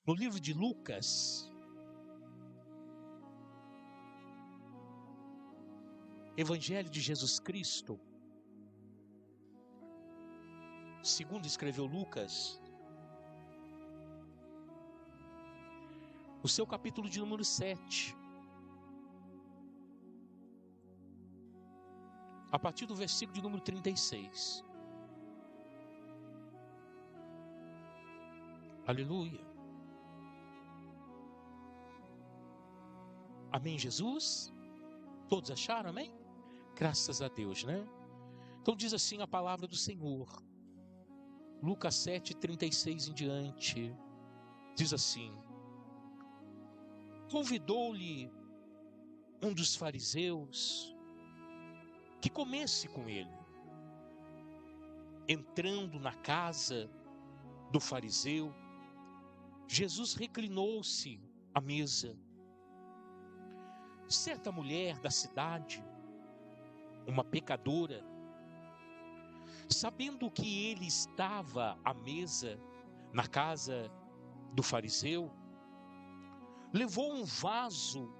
no livro de Lucas, Evangelho de Jesus Cristo, segundo escreveu Lucas, o seu capítulo de número 7, a partir do versículo de número 36. Aleluia. Amém, Jesus? Todos acharam, amém? Graças a Deus, né? Então diz assim a palavra do Senhor. Lucas 7, 36 em diante. Diz assim: convidou-lhe um dos fariseus que comesse com ele. Entrando na casa do fariseu, Jesus reclinou-se à mesa. Certa mulher da cidade, uma pecadora, sabendo que ele estava à mesa na casa do fariseu, levou um vaso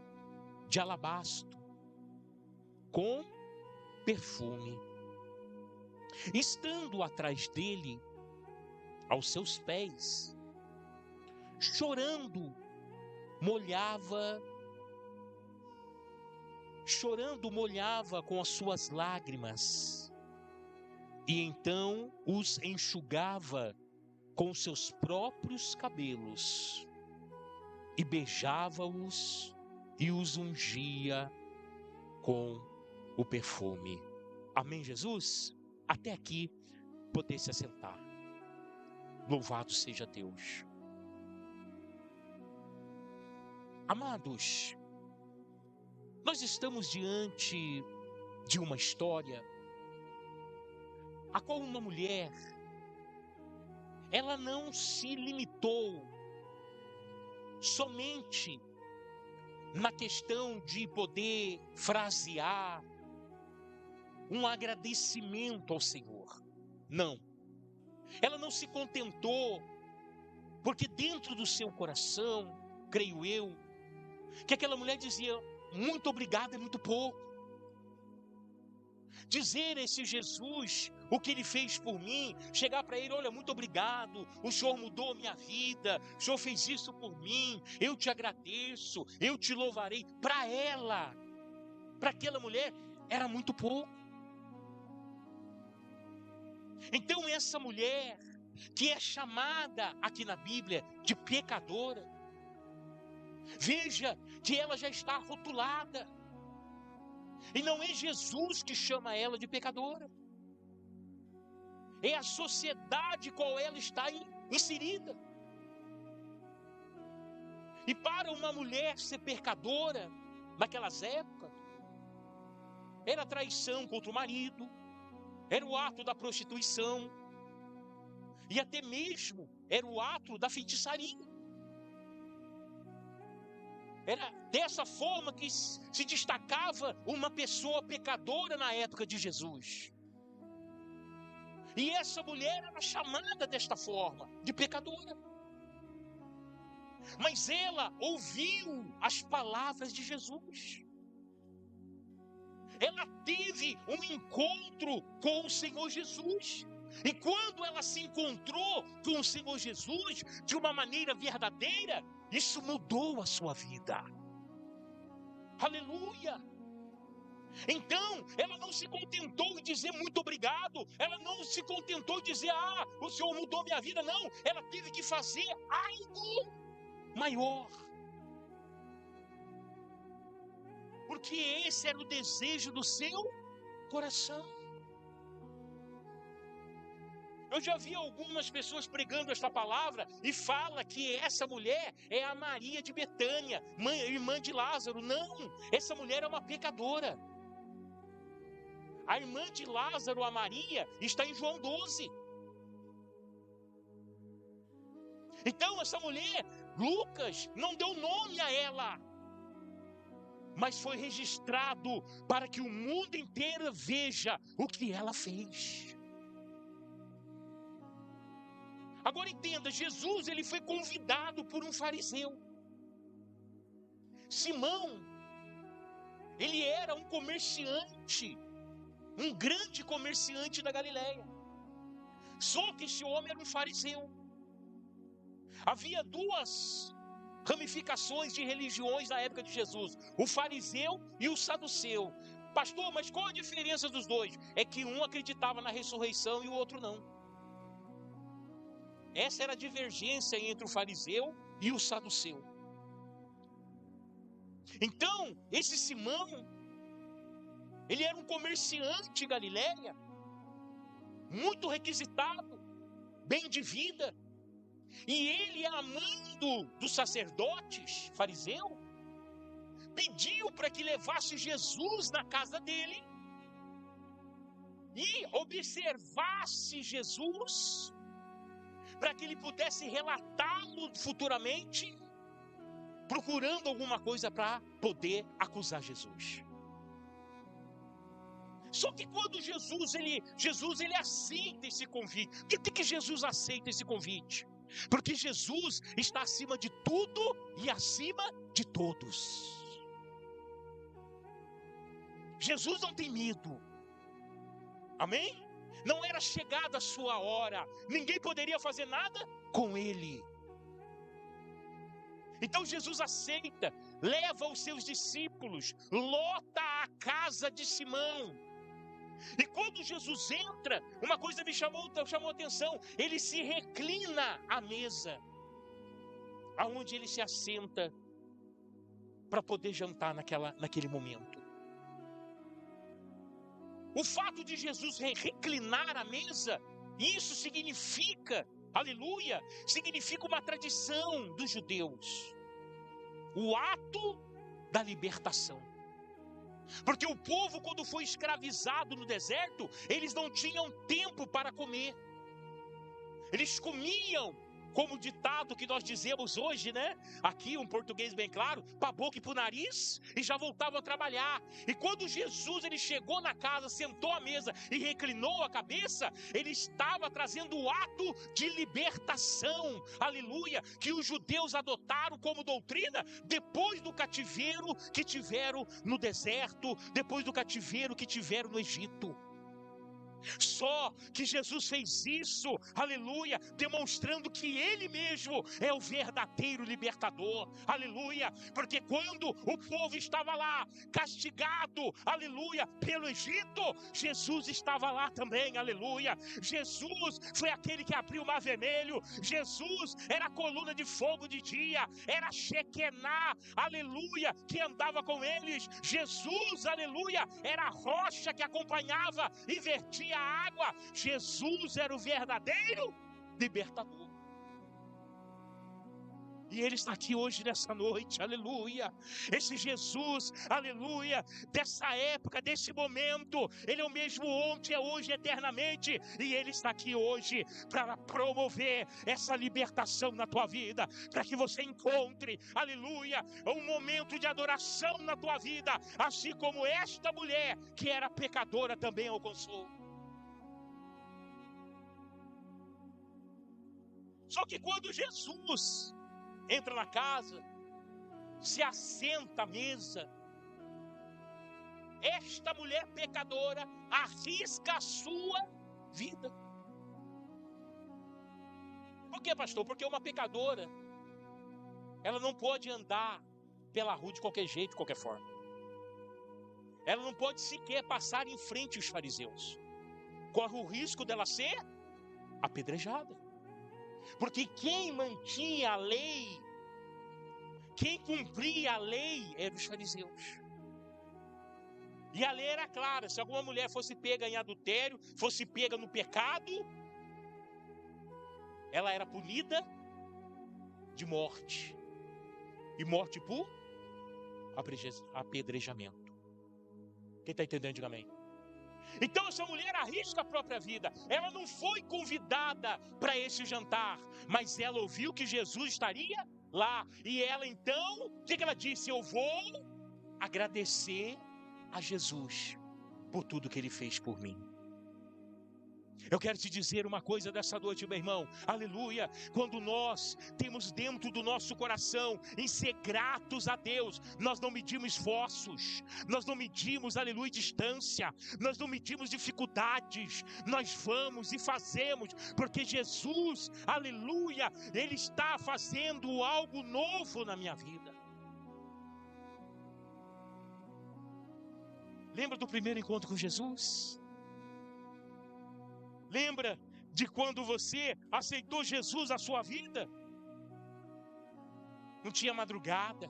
de alabastro com perfume. Estando atrás dele, aos seus pés, chorando, molhava com as suas lágrimas, e então os enxugava com seus próprios cabelos, e beijava-os e os ungia com o perfume. Amém, Jesus? Até aqui, poder se assentar. Louvado seja Deus. Amados, nós estamos diante de uma história a qual uma mulher, ela não se limitou somente na questão de poder frasear um agradecimento ao Senhor. Não. Ela não se contentou, porque dentro do seu coração, creio eu, que aquela mulher dizia: muito obrigado é muito pouco. Dizer a esse Jesus o que ele fez por mim, chegar para ele: olha, muito obrigado, o Senhor mudou a minha vida, o Senhor fez isso por mim, eu te agradeço, eu te louvarei. Para ela, para aquela mulher, era muito pouco. Então essa mulher, que é chamada aqui na Bíblia de pecadora, veja que ela já está rotulada. E não é Jesus que chama ela de pecadora. É a sociedade qual ela está inserida. E para uma mulher ser pecadora, naquelas épocas, era traição contra o marido, era o ato da prostituição, e até mesmo era o ato da feitiçaria. Era dessa forma que se destacava uma pessoa pecadora na época de Jesus. E essa mulher era chamada desta forma, de pecadora. Mas ela ouviu as palavras de Jesus. Ela teve um encontro com o Senhor Jesus. E quando ela se encontrou com o Senhor Jesus de uma maneira verdadeira, isso mudou a sua vida. Aleluia! Então, ela não se contentou em dizer muito obrigado, ela não se contentou em dizer: ah, o Senhor mudou minha vida. Não, ela teve que fazer algo maior. Porque esse era o desejo do seu coração. Eu já vi algumas pessoas pregando esta palavra e fala que essa mulher é a Maria de Betânia, irmã de Lázaro. Não, essa mulher é uma pecadora. A irmã de Lázaro, a Maria, está em João 12. Então essa mulher, Lucas, não deu nome a ela, mas foi registrado para que o mundo inteiro veja o que ela fez. Agora entenda, Jesus ele foi convidado por um fariseu. Simão, ele era um comerciante, um grande comerciante da Galileia. Só que esse homem era um fariseu. Havia duas ramificações de religiões na época de Jesus: o fariseu e o saduceu. Pastor, mas qual a diferença dos dois? É que um acreditava na ressurreição e o outro não. Essa era a divergência entre o fariseu e o saduceu. Então, esse Simão, ele era um comerciante galileia, muito requisitado, bem de vida. E ele, amando dos sacerdotes, fariseu, pediu para que levasse Jesus na casa dele e observasse Jesus, para que ele pudesse relatá-lo futuramente, procurando alguma coisa para poder acusar Jesus. Só que quando Jesus ele aceita esse convite. Por que Jesus aceita esse convite? Porque Jesus está acima de tudo e acima de todos. Jesus não tem medo. Amém? Não era chegada a sua hora. Ninguém poderia fazer nada com ele. Então Jesus aceita, leva os seus discípulos, lota a casa de Simão. E quando Jesus entra, uma coisa me chamou a atenção: ele se reclina à mesa, aonde ele se assenta para poder jantar naquele momento. O fato de Jesus reclinar à mesa, isso significa, aleluia, significa uma tradição dos judeus, o ato da libertação. Porque o povo, quando foi escravizado no deserto, eles não tinham tempo para comer. Eles comiam, como o ditado que nós dizemos hoje, né? Aqui um português bem claro, para a boca e para o nariz, e já voltavam a trabalhar. E quando Jesus ele chegou na casa, sentou à mesa e reclinou a cabeça, ele estava trazendo o ato de libertação, aleluia, que os judeus adotaram como doutrina depois do cativeiro que tiveram no deserto, depois do cativeiro que tiveram no Egito. Só que Jesus fez isso, aleluia, demonstrando que Ele mesmo é o verdadeiro libertador, aleluia, porque quando o povo estava lá, castigado, aleluia, pelo Egito, Jesus estava lá também, aleluia. Jesus foi aquele que abriu o mar vermelho, Jesus era a coluna de fogo de dia, era a Shekinah, aleluia, que andava com eles. Jesus, aleluia, era a rocha que acompanhava e vertia a água. Jesus era o verdadeiro libertador. E Ele está aqui hoje nessa noite, aleluia. Esse Jesus, aleluia, dessa época, desse momento, Ele é o mesmo ontem, é hoje, eternamente. E Ele está aqui hoje para promover essa libertação na tua vida, para que você encontre, aleluia, um momento de adoração na tua vida, assim como esta mulher que era pecadora também alcançou. Só que quando Jesus entra na casa, se assenta à mesa, esta mulher pecadora arrisca a sua vida. Por quê, pastor? Porque uma pecadora, ela não pode andar pela rua de qualquer jeito, de qualquer forma. Ela não pode sequer passar em frente aos fariseus. Corre o risco dela ser apedrejada. Porque quem mantinha a lei, quem cumpria a lei eram os fariseus. E a lei era clara: se alguma mulher fosse pega em adultério, fosse pega no pecado, ela era punida de morte. E morte por apedrejamento. Quem está entendendo, diga amém. Então essa mulher arrisca a própria vida. Ela não foi convidada para esse jantar, mas ela ouviu que Jesus estaria lá. E ela então, o que ela disse? Eu vou agradecer a Jesus por tudo que Ele fez por mim. Eu quero te dizer uma coisa dessa noite, meu irmão, aleluia, quando nós temos dentro do nosso coração em ser gratos a Deus, nós não medimos esforços, nós não medimos, aleluia, distância, nós não medimos dificuldades, nós vamos e fazemos, porque Jesus, aleluia, Ele está fazendo algo novo na minha vida. Lembra do primeiro encontro com Jesus? Lembra de quando você aceitou Jesus na sua vida? Não tinha madrugada,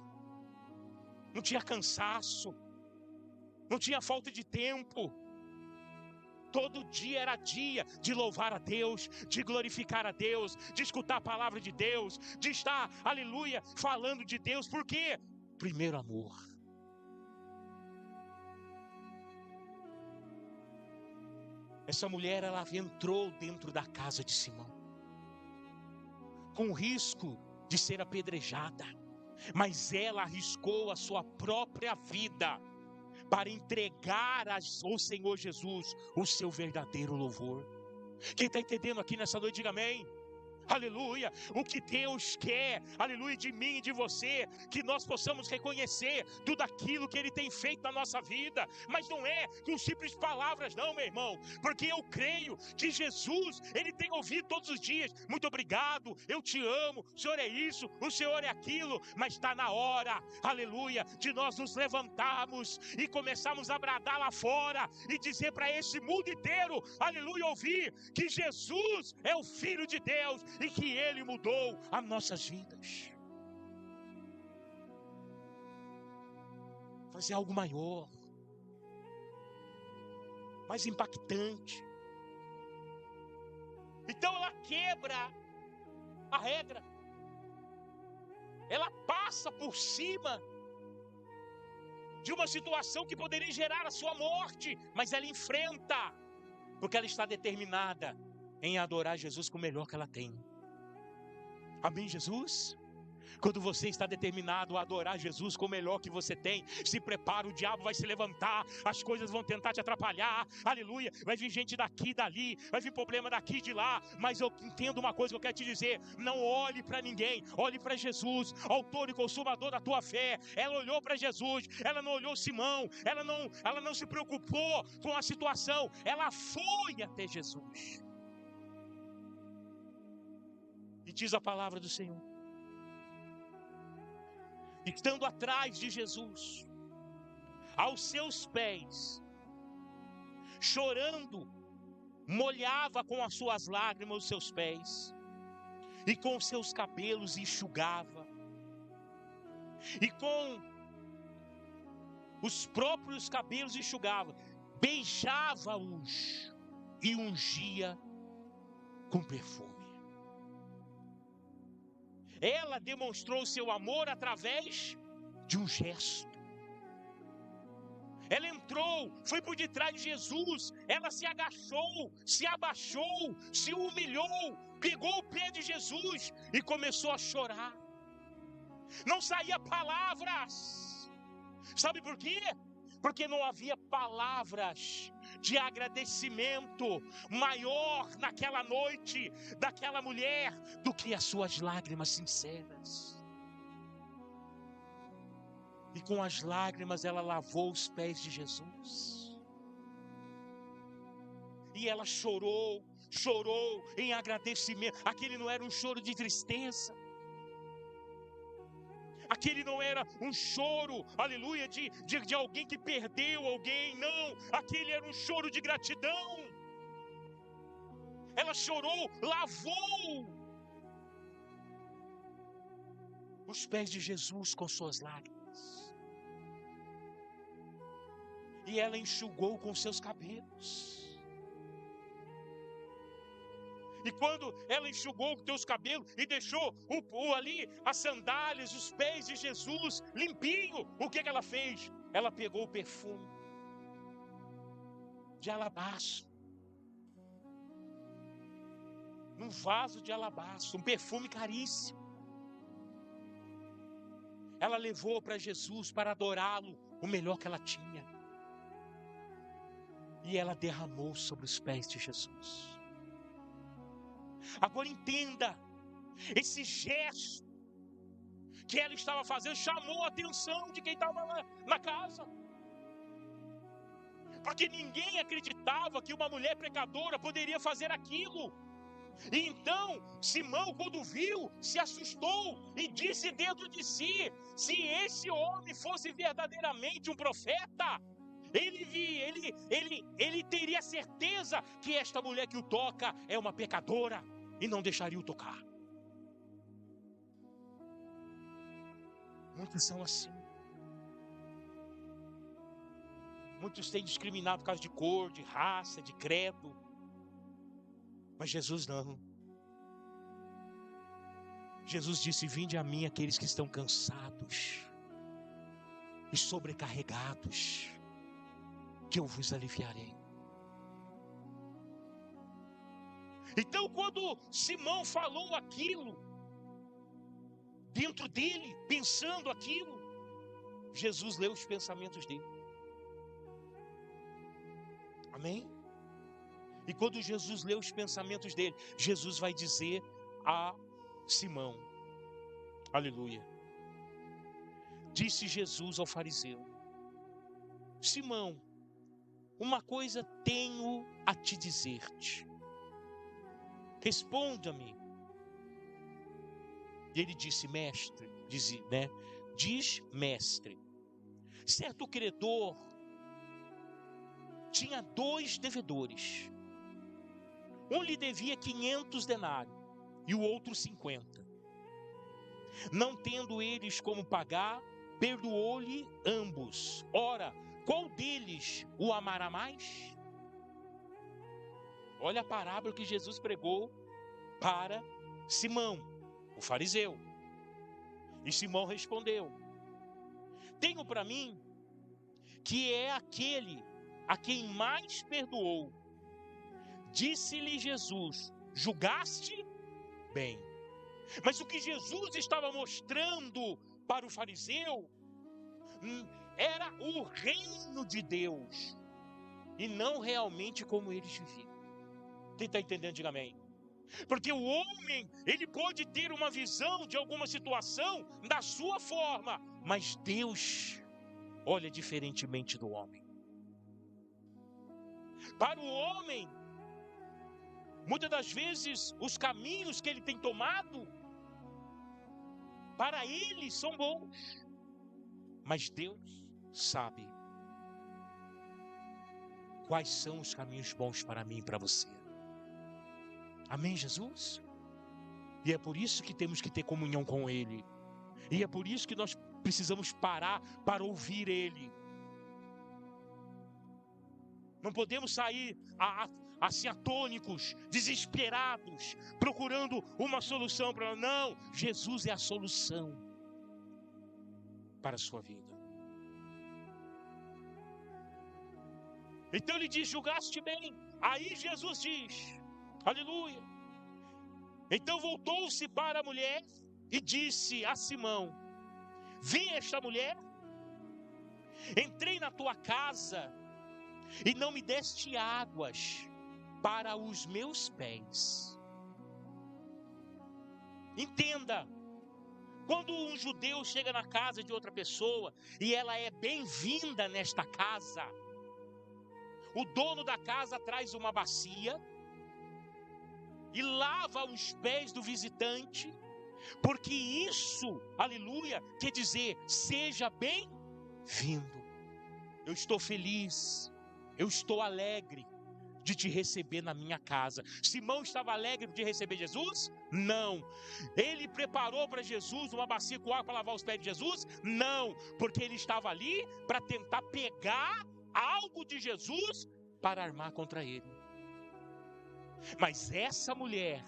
não tinha cansaço, não tinha falta de tempo. Todo dia era dia de louvar a Deus, de glorificar a Deus, de escutar a palavra de Deus, de estar, aleluia, falando de Deus. Por quê? Primeiro amor. Essa mulher, ela entrou dentro da casa de Simão, com o risco de ser apedrejada, mas ela arriscou a sua própria vida para entregar ao Senhor Jesus o seu verdadeiro louvor. Quem está entendendo aqui nessa noite, diga amém. Aleluia, o que Deus quer, aleluia, de mim e de você, que nós possamos reconhecer tudo aquilo que Ele tem feito na nossa vida, mas não é com simples palavras não, meu irmão, porque eu creio que Jesus, Ele tem ouvido todos os dias, muito obrigado, eu te amo, o Senhor é isso, o Senhor é aquilo, mas está na hora, aleluia, de nós nos levantarmos e começarmos a bradar lá fora, e dizer para esse mundo inteiro, aleluia, ouvir que Jesus é o Filho de Deus, e que Ele mudou as nossas vidas. Fazer algo maior, mais impactante. Então ela quebra a regra, ela passa por cima de uma situação que poderia gerar a sua morte, mas ela enfrenta, porque ela está determinada em adorar Jesus com o melhor que ela tem. Amém, Jesus? Quando você está determinado a adorar Jesus com o melhor que você tem, se prepara, o diabo vai se levantar, as coisas vão tentar te atrapalhar, aleluia, vai vir gente daqui e dali, vai vir problema daqui e de lá, mas eu entendo uma coisa que eu quero te dizer, não olhe para ninguém, olhe para Jesus, autor e consumador da tua fé. Ela olhou para Jesus, ela não olhou Simão, ela não se preocupou com a situação, ela foi até Jesus. E diz a palavra do Senhor, estando atrás de Jesus, aos seus pés, chorando, molhava com as suas lágrimas os seus pés, e com os seus cabelos enxugava, e com os próprios cabelos enxugava, beijava-os e ungia com perfume. Ela demonstrou seu amor através de um gesto. Ela entrou, foi por detrás de Jesus, ela se agachou, se abaixou, se humilhou, pegou o pé de Jesus e começou a chorar. Não saía palavras. Sabe por quê? Porque não havia palavras de agradecimento maior naquela noite daquela mulher do que as suas lágrimas sinceras. E com as lágrimas ela lavou os pés de Jesus. E ela chorou em agradecimento. Aquele não era um choro de tristeza. Aquele não era um choro, aleluia, de alguém que perdeu alguém, não. Aquele era um choro de gratidão. Ela chorou, lavou os pés de Jesus com suas lágrimas. E ela enxugou com seus cabelos. E quando ela enxugou com teus cabelos e deixou ali as sandálias, os pés de Jesus limpinho, o que ela fez? Ela pegou o perfume de alabastro, num vaso de alabastro, um perfume caríssimo. Ela levou para Jesus para adorá-lo, o melhor que ela tinha. E ela derramou sobre os pés de Jesus. Agora entenda, esse gesto que ela estava fazendo chamou a atenção de quem estava lá na casa. Porque ninguém acreditava que uma mulher pecadora poderia fazer aquilo. E então Simão, quando viu, se assustou e disse dentro de si: se esse homem fosse verdadeiramente um profeta, ele teria certeza que esta mulher que o toca é uma pecadora e não deixaria o tocar. Muitos são assim. Muitos têm discriminado por causa de cor, de raça, de credo. Mas Jesus não. Jesus disse: vinde a mim aqueles que estão cansados e sobrecarregados, que eu vos aliviarei. Então, quando Simão falou aquilo, dentro dele, pensando aquilo, Jesus leu os pensamentos dele. Amém? E quando Jesus leu os pensamentos dele, Jesus vai dizer a Simão, aleluia, disse Jesus ao fariseu: Simão, uma coisa tenho a te dizer-te, responda-me. E ele disse: mestre, diz mestre, certo credor tinha 2 devedores. Um lhe devia 500 denários e o outro 50. Não tendo eles como pagar, perdoou-lhe ambos. Ora, qual deles o amará mais? Olha a parábola que Jesus pregou para Simão, o fariseu. E Simão respondeu: tenho para mim que é aquele a quem mais perdoou. Disse-lhe Jesus: julgaste bem. Mas o que Jesus estava mostrando para o fariseu era o reino de Deus, e não realmente como eles viviam. Quem está entendendo, diga amém. Porque o homem, ele pode ter uma visão de alguma situação da sua forma, mas Deus olha diferentemente do homem. Para o homem, muitas das vezes, os caminhos que ele tem tomado, para ele são bons. Mas Deus sabe quais são os caminhos bons para mim e para você. Amém, Jesus? E é por isso que temos que ter comunhão com Ele. E é por isso que nós precisamos parar para ouvir Ele. Não podemos sair assim atônicos, desesperados, procurando uma solução para... Não, Jesus é a solução para a sua vida. Então ele diz: julgaste bem. Aí Jesus diz, aleluia. Então voltou-se para a mulher e disse a Simão: vi esta mulher? Entrei na tua casa e não me deste águas para os meus pés. Entenda, quando um judeu chega na casa de outra pessoa e ela é bem-vinda nesta casa, o dono da casa traz uma bacia e lava os pés do visitante, porque isso, aleluia, quer dizer: seja bem-vindo. Eu estou feliz, eu estou alegre de te receber na minha casa. Simão estava alegre de receber Jesus? Não. Ele preparou para Jesus uma bacia com água para lavar os pés de Jesus? Não, porque ele estava ali para tentar pegar algo de Jesus para armar contra ele. Mas essa mulher,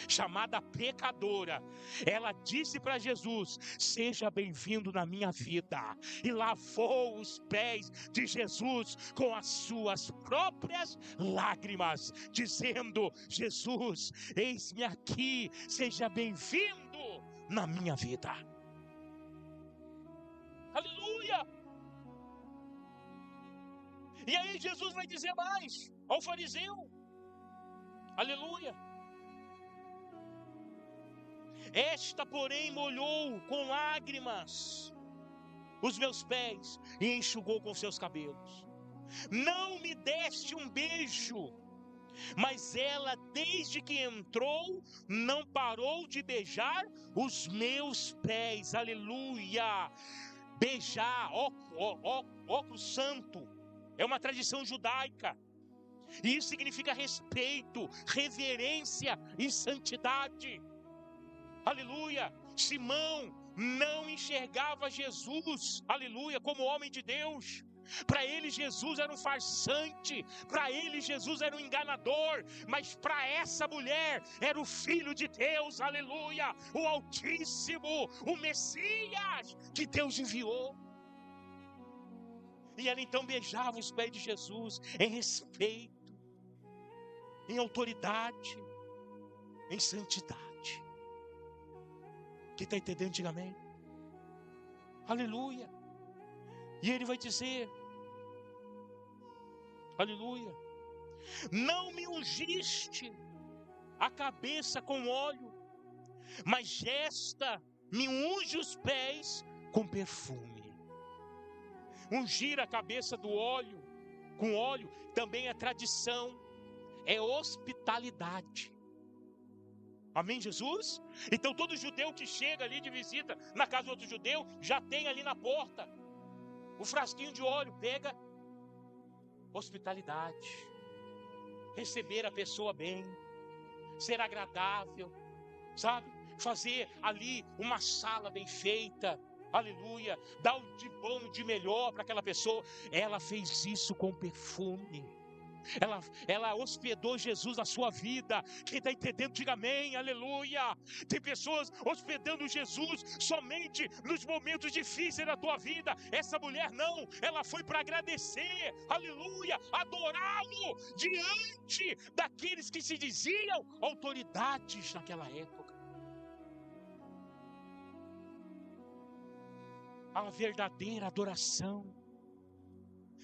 chamada pecadora, ela disse para Jesus: seja bem-vindo na minha vida, e lavou os pés de Jesus com as suas próprias lágrimas, dizendo: Jesus, eis-me aqui, seja bem-vindo na minha vida. Aleluia! E aí Jesus vai dizer mais ao fariseu, aleluia, Esta, porém, molhou com lágrimas os meus pés e enxugou com seus cabelos. Não me deste um beijo, mas ela, desde que entrou, não parou de beijar os meus pés. Aleluia! Beijar, óculos santo, é uma tradição judaica. E isso significa respeito, reverência e santidade. Aleluia! Simão não enxergava Jesus, aleluia, como homem de Deus. Para ele Jesus era um farsante, para ele Jesus era um enganador, mas para essa mulher era o Filho de Deus, aleluia, o Altíssimo, o Messias que Deus enviou. E ela então beijava os pés de Jesus em respeito, em autoridade, em santidade. Quem está entendendo, diga amém. Aleluia. E ele vai dizer, aleluia, não me ungiste a cabeça com óleo, mas esta me unge os pés com perfume. Ungir a cabeça do óleo, com óleo, também é tradição, é hospitalidade. Amém, Jesus? Então todo judeu que chega ali de visita na casa do outro judeu, já tem ali na porta o frasquinho de óleo, pega. Hospitalidade, receber a pessoa bem, ser agradável, sabe? Fazer ali uma sala bem feita, aleluia, dar o de bom, de melhor para aquela pessoa. Ela fez isso com perfume. Ela hospedou Jesus na sua vida. Quem está entendendo, diga amém, aleluia. Tem pessoas hospedando Jesus somente nos momentos difíceis da tua vida. Essa mulher não, ela foi para agradecer, aleluia, adorá-lo diante daqueles que se diziam autoridades naquela época. A verdadeira adoração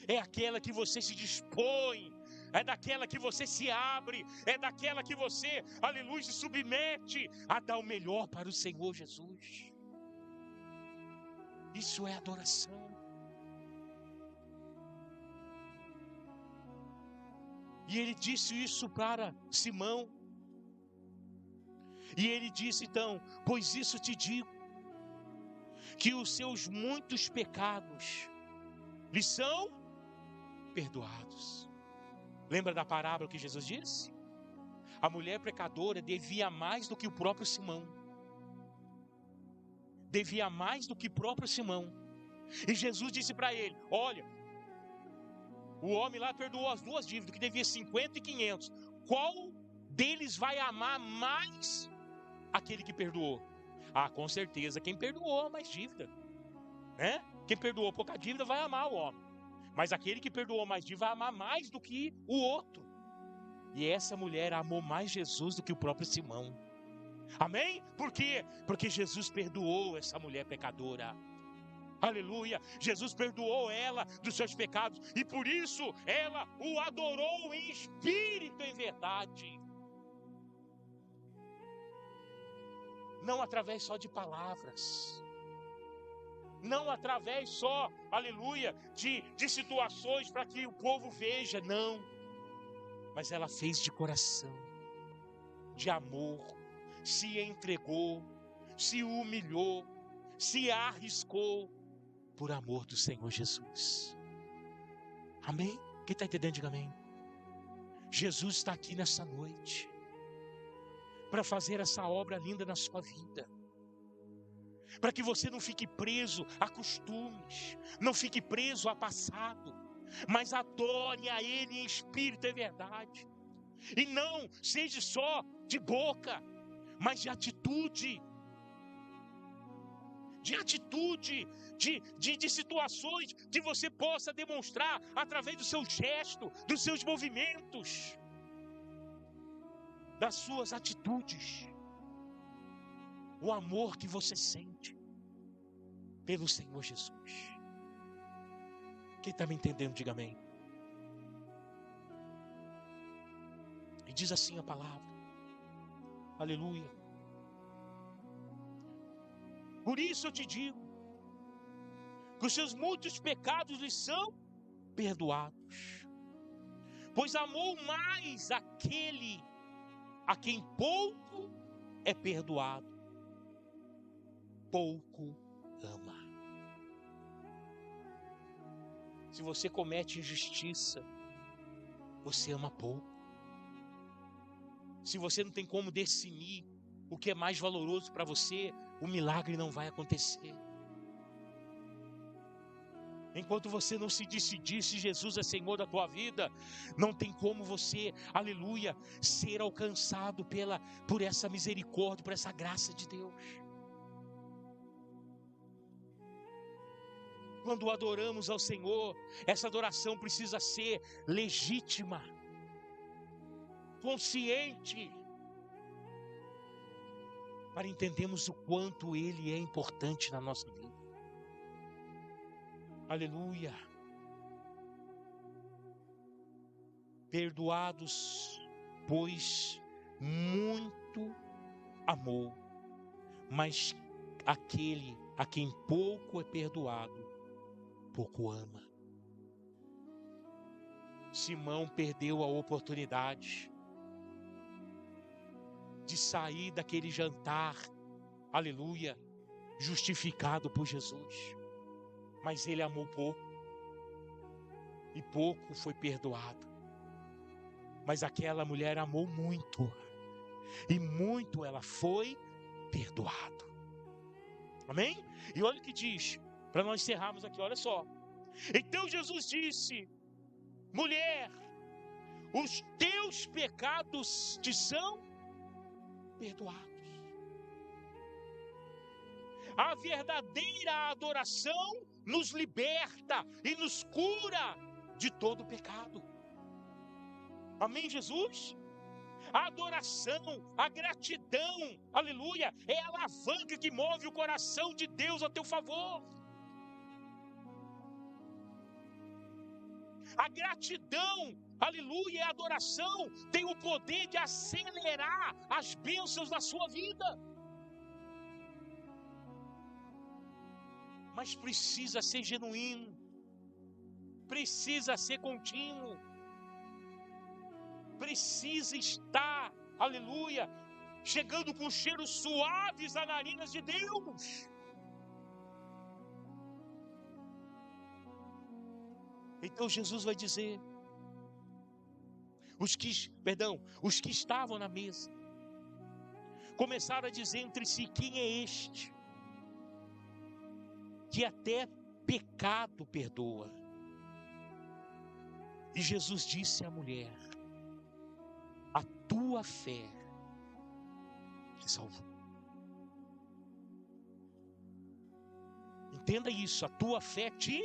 é aquela que você se dispõe, é daquela que você se abre, é daquela que você, aleluia, se submete a dar o melhor para o Senhor Jesus. Isso é adoração. E ele disse isso para Simão. E ele disse então, pois isso te digo, que os seus muitos pecados lhe são perdoados. Lembra da parábola que Jesus disse? A mulher pecadora devia mais do que o próprio Simão. Devia mais do que o próprio Simão. E Jesus disse para ele, olha, o homem lá perdoou as duas dívidas, que devia 50 e 500. Qual deles vai amar mais aquele que perdoou? Ah, com certeza, quem perdoou mais dívida, né? Quem perdoou pouca dívida vai amar o homem. Mas aquele que perdoou mais dívida vai amar mais do que o outro. E essa mulher amou mais Jesus do que o próprio Simão. Amém? Por quê? Porque Jesus perdoou essa mulher pecadora. Aleluia! Jesus perdoou ela dos seus pecados. E por isso ela o adorou em espírito e em verdade. Não através só de palavras. Não através só, aleluia, de situações para que o povo veja, não. Mas ela fez de coração, de amor, se entregou, se humilhou, se arriscou, por amor do Senhor Jesus. Amém? Quem está entendendo, diga amém. Jesus está aqui nessa noite, para fazer essa obra linda na sua vida. Para que você não fique preso a costumes, não fique preso a passado, mas adore a Ele em espírito e verdade. E não seja só de boca, mas de atitude. De situações que você possa demonstrar através do seu gesto, dos seus movimentos, das suas atitudes. O amor que você sente pelo Senhor Jesus. Quem está me entendendo, diga amém. E diz assim a palavra, aleluia, Por isso eu te digo que os seus muitos pecados lhe são perdoados, pois amou mais aquele a quem pouco é perdoado, pouco ama. Se você comete injustiça, você ama pouco. Se você não tem como definir o que é mais valoroso para você, o milagre não vai acontecer. Enquanto você não se decidir se Jesus é Senhor da tua vida, não tem como você, aleluia, ser alcançado por essa misericórdia, por essa graça de Deus. Quando adoramos ao Senhor, essa adoração precisa ser legítima, consciente, para entendermos o quanto Ele é importante na nossa vida. Aleluia. Perdoados, pois muito amou, mas aquele a quem pouco é perdoado, pouco ama. Simão perdeu a oportunidade de sair daquele jantar, aleluia, justificado por Jesus. Mas ele amou pouco, e pouco foi perdoado. Mas aquela mulher amou muito, e muito ela foi perdoada. Amém? E olha o que diz, para nós encerrarmos aqui, olha só. Então Jesus disse: mulher, os teus pecados te são perdoados. A verdadeira adoração nos liberta e nos cura de todo pecado. Amém, Jesus? A adoração, a gratidão, aleluia, é a alavanca que move o coração de Deus a teu favor. A gratidão, aleluia, e a adoração tem o poder de acelerar as bênçãos da sua vida. Mas precisa ser genuíno, precisa ser contínuo, precisa estar, aleluia, chegando com cheiros suaves às narinas de Deus. Então Jesus vai dizer, os que estavam na mesa, começaram a dizer entre si: quem é este que até pecado perdoa? E Jesus disse à mulher: a tua fé te salvou. Entenda isso, a tua fé te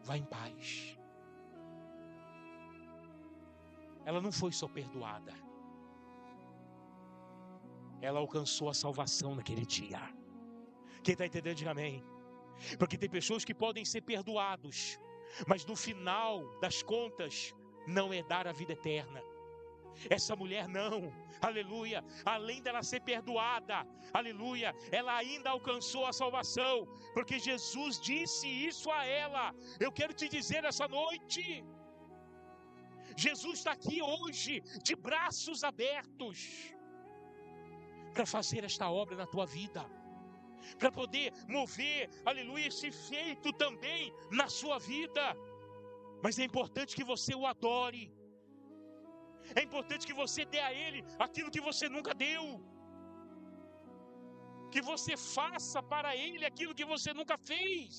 vai em paz. Ela não foi só perdoada, ela alcançou a salvação naquele dia. Quem está entendendo, diga amém. Porque tem pessoas que podem ser perdoados, mas no final das contas não herdar a vida eterna. Essa mulher não, aleluia, além dela ser perdoada, aleluia, ela ainda alcançou a salvação, porque Jesus disse isso a ela. Eu quero te dizer nessa noite, Jesus está aqui hoje, de braços abertos, para fazer esta obra na tua vida, para poder mover, aleluia, esse feito também na sua vida. Mas é importante que você o adore, é importante que você dê a Ele aquilo que você nunca deu, que você faça para Ele aquilo que você nunca fez.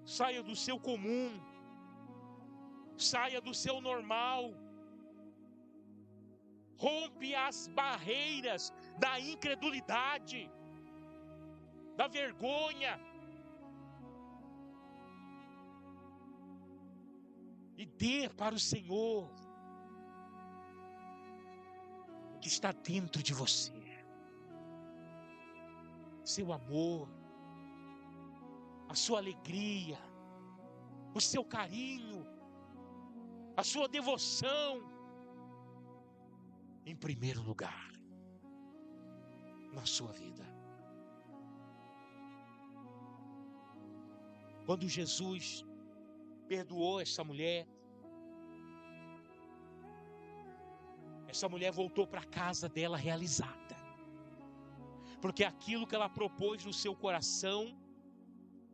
Saia do seu comum, saia do seu normal, rompe as barreiras da incredulidade, da vergonha, e dê para o Senhor o que está dentro de você, seu amor, a sua alegria, o seu carinho, a sua devoção, em primeiro lugar. na sua vida. Quando Jesus perdoou essa mulher voltou para a casa dela realizada. Porque aquilo que ela propôs no seu coração,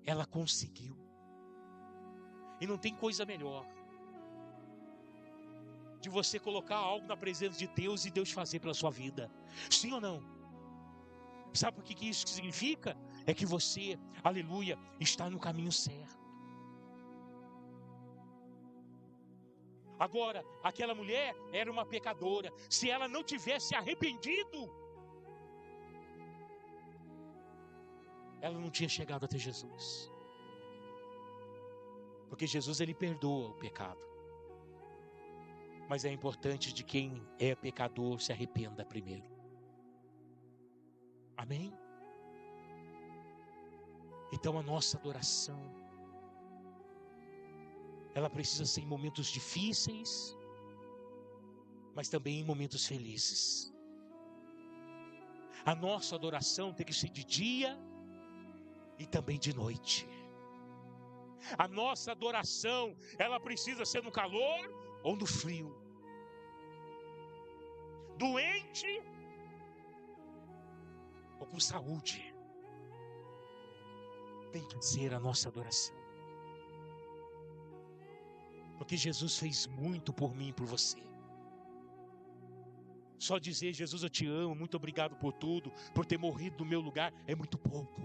ela conseguiu. E não tem coisa melhor de você colocar algo na presença de Deus e Deus fazer pela sua vida. Sim ou não? Sabe o que isso significa? É que você, aleluia, está no caminho certo. Agora, aquela mulher era uma pecadora. Se ela não tivesse arrependido, ela não tinha chegado até Jesus. Porque Jesus, ele perdoa o pecado. Mas é importante de quem é pecador se arrependa primeiro. Amém? Então a nossa adoração, ela precisa ser em momentos difíceis, mas também em momentos felizes. A nossa adoração tem que ser de dia e também de noite. A nossa adoração, ela precisa ser no calor ou no frio. Doente ou com saúde. Tem que ser a nossa adoração. Porque Jesus fez muito por mim e por você. Só dizer, Jesus, eu te amo, muito obrigado por tudo, por ter morrido no meu lugar, é muito pouco.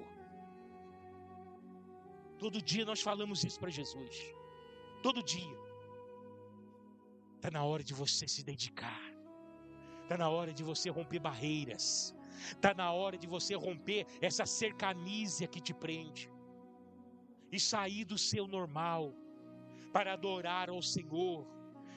Todo dia nós falamos isso para Jesus. Todo dia. Está na hora de você se dedicar. Está na hora de você romper barreiras. Está na hora de você romper essa cercanísia que te prende. E sair do seu normal para adorar ao Senhor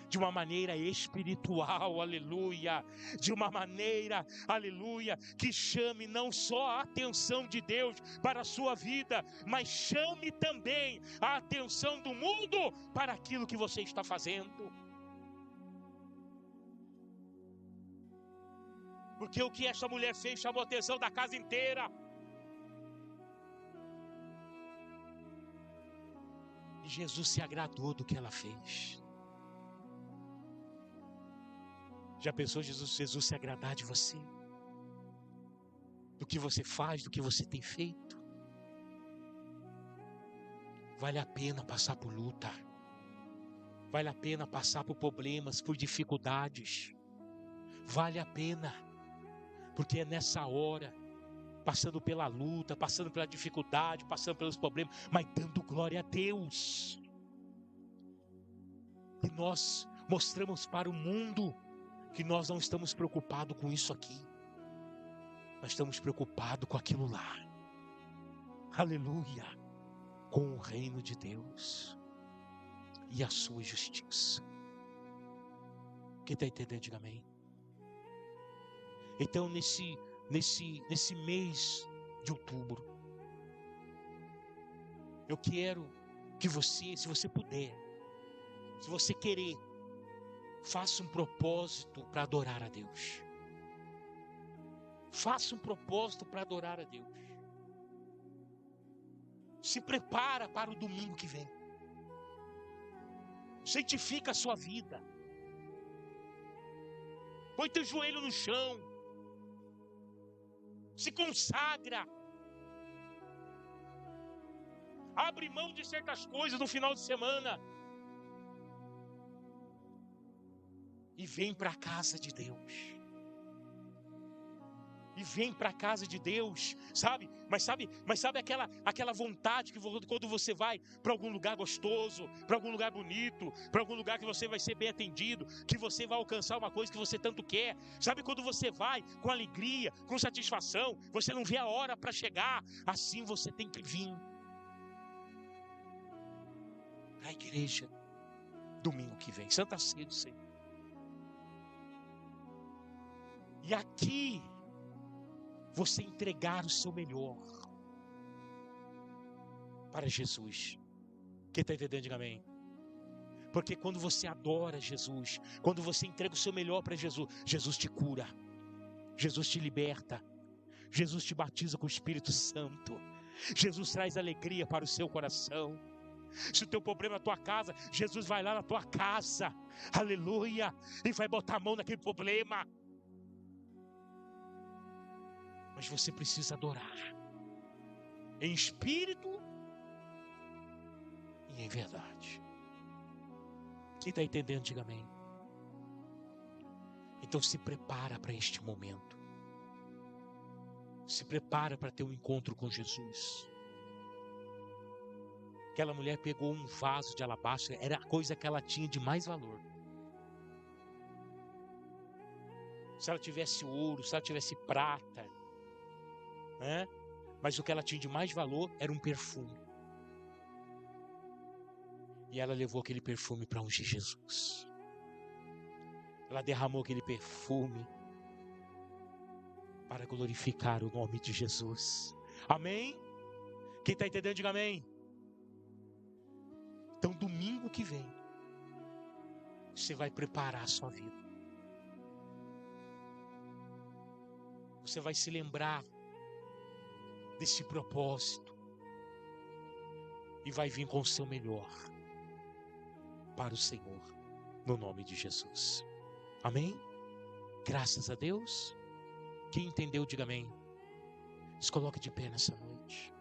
de uma maneira espiritual, aleluia, de uma maneira, aleluia, que chame não só a atenção de Deus para a sua vida, mas chame também a atenção do mundo para aquilo que você está fazendo. Porque o que essa mulher fez chamou a atenção da casa inteira. E Jesus se agradou do que ela fez. Já pensou Jesus se agradar de você? Do que você faz, do que você tem feito? Vale a pena passar por luta. Vale a pena passar por problemas, por dificuldades. Vale a pena. Porque é nessa hora, passando pela luta, passando pela dificuldade, passando pelos problemas, mas dando glória a Deus. E nós mostramos para o mundo que nós não estamos preocupados com isso aqui. Nós estamos preocupados com aquilo lá. Aleluia. Com o reino de Deus e a sua justiça. Quem está entendendo, diga amém. Então nesse mês de outubro, eu quero que você, se você puder, se você querer, faça um propósito para adorar a Deus. Faça um propósito para adorar a Deus. Se prepara para o domingo que vem. Santifica a sua vida. Põe teu joelho no chão. Se consagra. Abre mão de certas coisas no final de semana. E vem para a casa de Deus. E vem para a casa de Deus, sabe? Mas sabe aquela vontade que quando você vai para algum lugar gostoso, para algum lugar bonito, para algum lugar que você vai ser bem atendido, que você vai alcançar uma coisa que você tanto quer. Sabe quando você vai com alegria, com satisfação, você não vê a hora para chegar, assim você tem que vir para a igreja domingo que vem, Santa Ceia do Senhor. E aqui você entregar o seu melhor para Jesus. Quem está entendendo, diga amém. Porque quando você adora Jesus, quando você entrega o seu melhor para Jesus, Jesus te cura, Jesus te liberta, Jesus te batiza com o Espírito Santo. Jesus traz alegria para o seu coração. Se o teu problema é a tua casa, Jesus vai lá na tua casa, aleluia, e vai botar a mão naquele problema. Mas você precisa adorar, em espírito e em verdade. Quem está entendendo, diga amém. Então se prepara para este momento. Se prepara para ter um encontro com Jesus. Aquela mulher pegou um vaso de alabastro, era a coisa que ela tinha de mais valor. Se ela tivesse ouro, se ela tivesse prata, né? Mas o que ela tinha de mais valor era um perfume. E ela levou aquele perfume para ungir Jesus. Ela derramou aquele perfume para glorificar o nome de Jesus. Amém? Quem está entendendo, diga amém. Então, domingo que vem, você vai preparar a sua vida. Você vai se lembrar desse propósito e vai vir com o seu melhor para o Senhor, no nome de Jesus. Amém? Graças a Deus. Quem entendeu, diga amém. Se coloque de pé nessa noite.